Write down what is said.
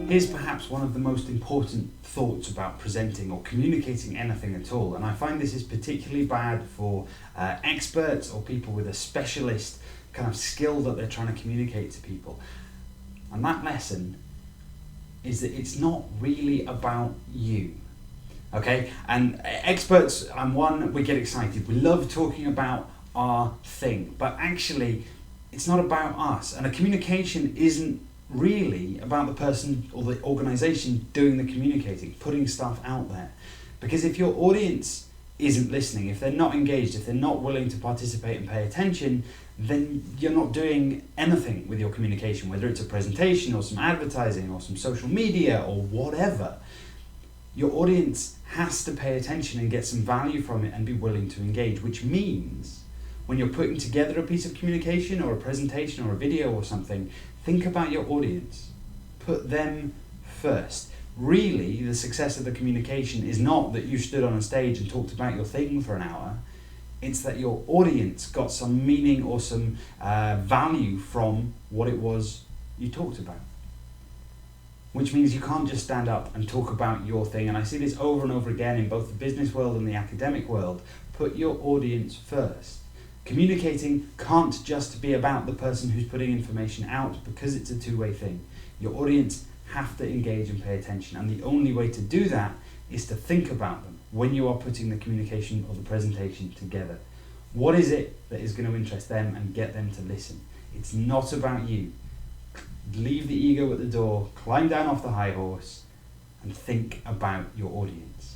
Here's perhaps one of the most important thoughts about presenting or communicating anything at all, and I find this is particularly bad for experts or people with a specialist kind of skill that they're trying to communicate to people. And that lesson is that it's not really about you. Okay? And experts, we get excited. We love talking about our thing, but actually it's not about us. And a communication isn't really about the person or the organization doing the communicating, putting stuff out there. Because if your audience isn't listening, if they're not engaged, if they're not willing to participate and pay attention, then you're not doing anything with your communication, whether it's a presentation or some advertising or some social media or whatever. Your audience has to pay attention and get some value from it and be willing to engage, which means when you're putting together a piece of communication or a presentation or a video or something, think about your audience. Put them first. Really, the success of the communication is not that you stood on a stage and talked about your thing for an hour. It's that your audience got some meaning or some value from what it was you talked about. Which means you can't just stand up and talk about your thing. And I see this over and over again in both the business world and the academic world. Put your audience first. Communicating can't just be about the person who's putting information out, because it's a two-way thing. Your audience have to engage and pay attention. And the only way to do that is to think about them when you are putting the communication or the presentation together. What is it that is going to interest them and get them to listen? It's not about you. Leave the ego at the door, climb down off the high horse, and think about your audience.